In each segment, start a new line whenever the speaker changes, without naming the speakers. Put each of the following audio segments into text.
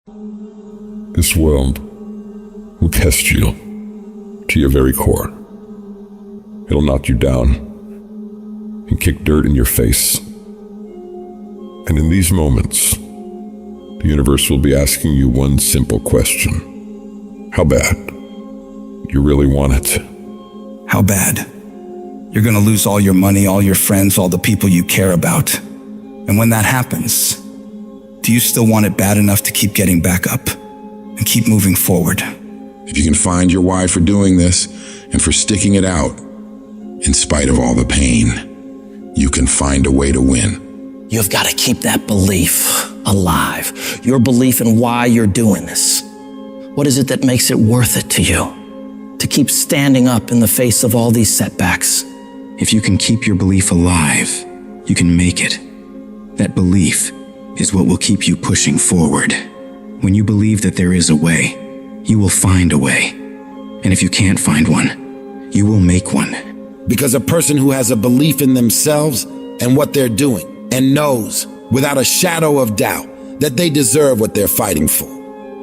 This world will test you to your very core. It'll knock you down and kick dirt in your face. And in these moments, the universe will be asking you one simple question. How bad? You really want it?
How bad? You're gonna lose all your money, all your friends, all the people you care about. And when that happens, do you still want it bad enough to keep getting back up and keep moving forward?
If you can find your why for doing this and for sticking it out, in spite of all the pain, you can find a way to win.
You've got to keep that belief alive, your belief in why you're doing this. What is it that makes it worth it to you to keep standing up in the face of all these setbacks?
If you can keep your belief alive, you can make it. That belief is what will keep you pushing forward. When you believe that there is a way, you will find a way. And if you can't find one, you will make one.
Because a person who has a belief in themselves and what they're doing and knows without a shadow of doubt that they deserve what they're fighting for,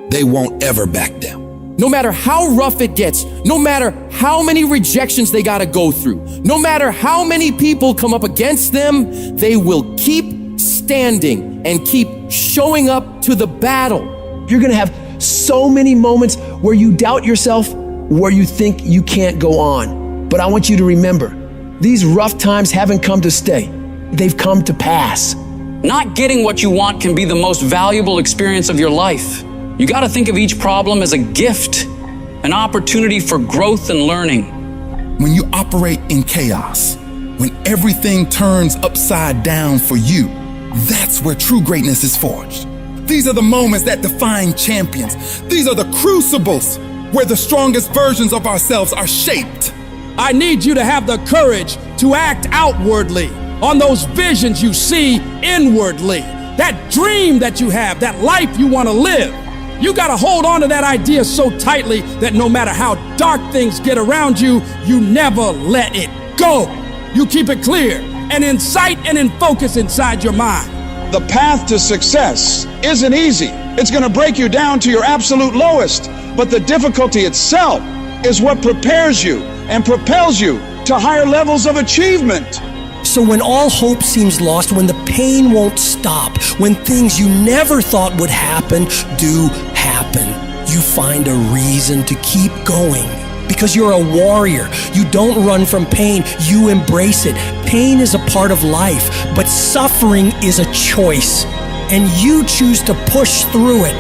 they won't ever back down.
No matter how rough it gets, no matter how many rejections they gotta go through, no matter how many people come up against them, they will keep standing and keep showing up to the battle.
You're gonna have so many moments where you doubt yourself, where you think you can't go on. But I want you to remember, these rough times haven't come to stay. They've come to pass.
Not getting what you want can be the most valuable experience of your life. You got to think of each problem as a gift, an opportunity for growth and learning.
When you operate in chaos, when everything turns upside down for you, that's where true greatness is forged. These are the moments that define champions. These are the crucibles where the strongest versions of ourselves are shaped.
I need you to have the courage to act outwardly on those visions you see inwardly. That dream that you have, that life you want to live. You got to hold on to that idea so tightly that no matter how dark things get around you, you never let it go. You keep it clear and in sight and in focus inside your mind.
The path to success isn't easy. It's going to break you down to your absolute lowest. But the difficulty itself is what prepares you and propels you to higher levels of achievement.
So when all hope seems lost, when the pain won't stop, when things you never thought would happen do happen, you find a reason to keep going. Because you're a warrior. You don't run from pain, you embrace it. Pain is a part of life, but suffering is a choice, and you choose to push through it.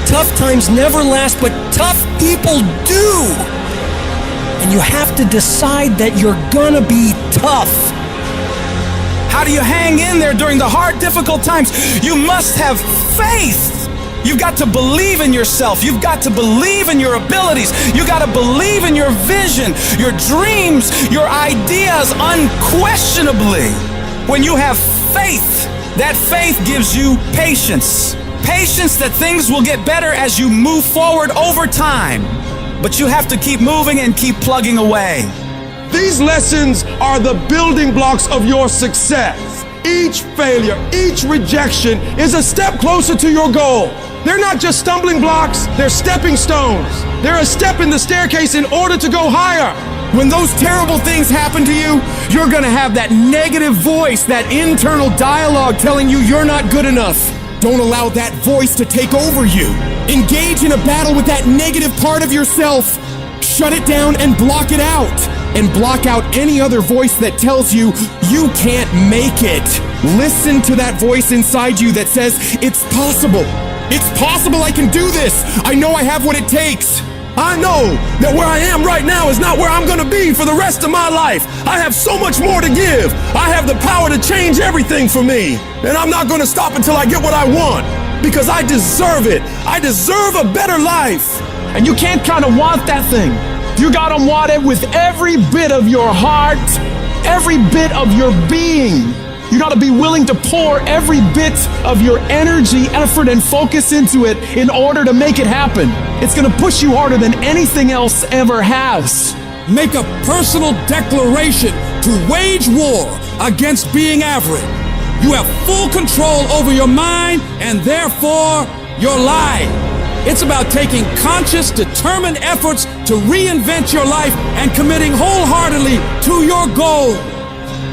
Tough times never last, but tough people do. And you have to decide that you're gonna be tough.
How do you hang in there during the hard, difficult times? You must have faith. You've got to believe in yourself. You've got to believe in your abilities. You got to believe in your vision, your dreams, your ideas unquestionably. When you have faith, that faith gives you patience. Patience that things will get better as you move forward over time. But you have to keep moving and keep plugging away.
These lessons are the building blocks of your success. Each failure, each rejection is a step closer to your goal. They're not just stumbling blocks, they're stepping stones. They're a step in the staircase in order to go higher.
When those terrible things happen to you, you're gonna have that negative voice, that internal dialogue telling you you're not good enough. Don't allow that voice to take over you. Engage in a battle with that negative part of yourself. Shut it down and block it out. And block out any other voice that tells you you can't make it. Listen to that voice inside you that says, it's possible. It's possible I can do this. I know I have what it takes. I know that where I am right now is not where I'm gonna be for the rest of my life. I have so much more to give. I have the power to change everything for me. And I'm not gonna stop until I get what I want. Because I deserve it. I deserve a better life. And you can't kind of want that thing. You gotta want it with every bit of your heart, every bit of your being. You gotta be willing to pour every bit of your energy, effort, and focus into it in order to make it happen. It's gonna push you harder than anything else ever has. Make a personal declaration to wage war against being average. You have full control over your mind and therefore
you're lying. It's about taking conscious, determined efforts to reinvent your life and committing wholeheartedly to your goal.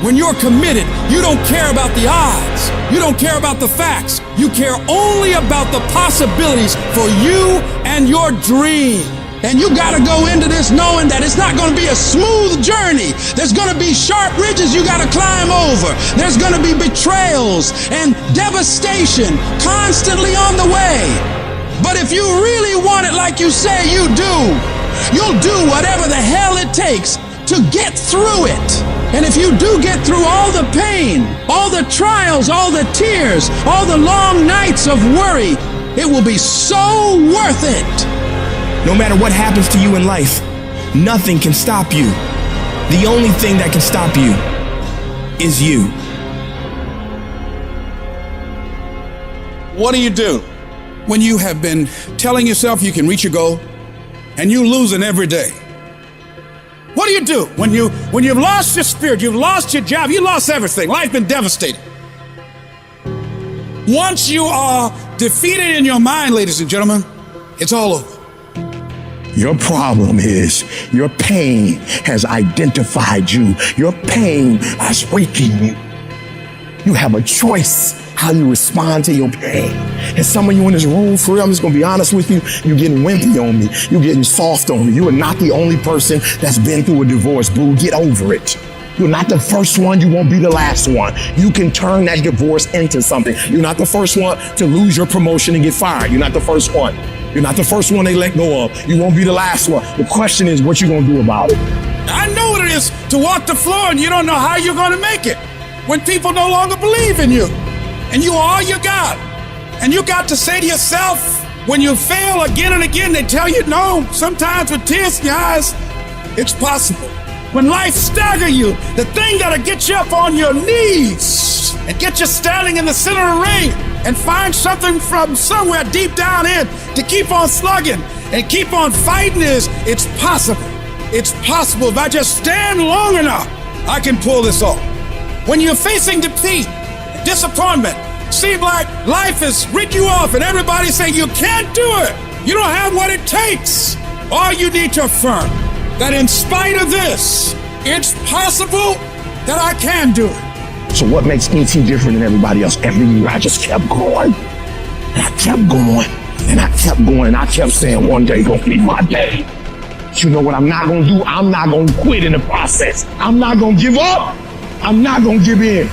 When you're committed, you don't care about the odds. You don't care about the facts. You care only about the possibilities for you and your dream. And you gotta go into this knowing that it's not gonna be a smooth journey. There's gonna be sharp ridges you gotta climb over. There's gonna be betrayals and devastation constantly on the way. But if you really want it like you say you do, you'll do whatever the hell it takes to get through it. And if you do get through all the pain, all the trials, all the tears, all the long nights of worry, it will be so worth it.
No matter what happens to you in life, nothing can stop you. The only thing that can stop you is you.
What do you do when you have been telling yourself you can reach your goal and you losing every day? What do you do when you've lost your spirit, you've lost your job, you lost everything, life been devastated? Once you are defeated in your mind, ladies and gentlemen, it's all over.
Your problem is your pain has identified you. Your pain is waking you. You have a choice how you respond to your pain. And some of you in this room, for real, I'm just gonna be honest with you, you're getting wimpy on me. You're getting soft on me. You are not the only person that's been through a divorce, boo. Get over it. You're not the first one. You won't be the last one. You can turn that divorce into something. You're not the first one to lose your promotion and get fired. You're not the first one. You're not the first one they let go of. You won't be the last one. The question is, what you gonna do about it?
I know what it is to walk the floor and you don't know how you're gonna make it. When people no longer believe in you and you are all you got. And you got to say to yourself, when you fail again and again, they tell you no, sometimes with tears in your eyes, it's possible. When life stagger you, the thing that'll get you up on your knees and get you standing in the center of the ring and find something from somewhere deep down in to keep on slugging and keep on fighting is, it's possible. It's possible. If I just stand long enough, I can pull this off. When you're facing defeat, disappointment, seem like life has written you off and everybody saying you can't do it. You don't have what it takes. All you need to affirm that in spite of this, it's possible that I can do it.
So what makes ET different than everybody else? Every year I just kept going. And I kept going. And I kept going. And I kept saying one day gonna be my day. But you know what I'm not gonna do? I'm not gonna quit in the process. I'm not gonna give up. I'm not gonna give in.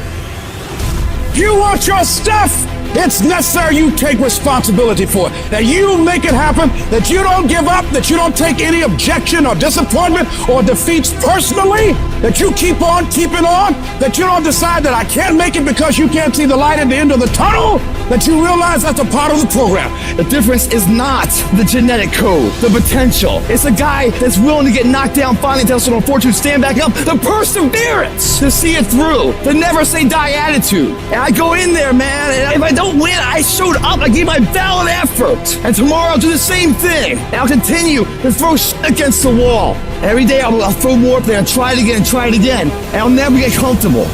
You want your stuff? It's necessary you take responsibility for it, that you make it happen, that you don't give up, that you don't take any objection or disappointment or defeats personally, that you keep on keeping on, that you don't decide that I can't make it because you can't see the light at the end of the tunnel, that you realize that's a part of the program.
The difference is not the genetic code, the potential. It's a guy that's willing to get knocked down, finally tell someone fortune, stand back up, the perseverance to see it through, the never say die attitude. And I go in there, man, and if I don't win, I showed up, I gave my valid effort. And tomorrow I'll do the same thing. And I'll continue to throw shit against the wall. Every day I'll throw more, then I'll try it again, and I'll never get comfortable.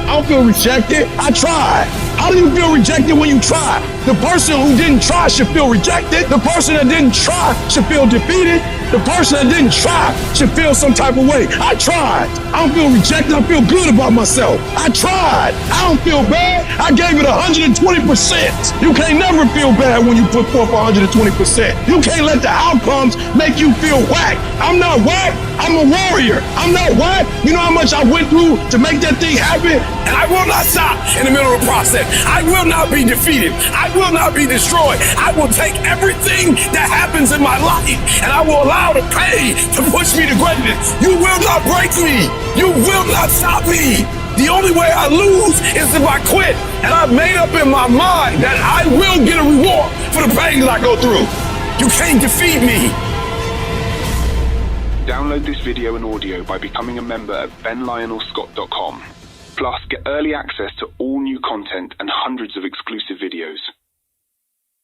I don't feel rejected. I tried. How do you feel rejected when you try? The person who didn't try should feel rejected. The person that didn't try should feel defeated. The person that didn't try should feel some type of way. I tried. I don't feel rejected. I feel good about myself. I tried. I don't feel bad. I gave it 120%. You can't never feel bad when you put forth 120%. You can't let the outcomes make you feel whack. I'm not whack. I'm a warrior. I'm not whack. You know how much I went through to make that thing happen?
And I will not stop in the middle of the process. I will not be defeated. I will not be destroyed. I will take everything that happens in my life and I will allow the pain to push me to greatness. You will not break me. You will not stop me. The only way I lose is if I quit. And I've made up in my mind that I will get a reward for the pain that I go through. You can't defeat me.
Download this video and audio by becoming a member at benlionelscott.com. Plus, get early access to all new content and hundreds of exclusive videos.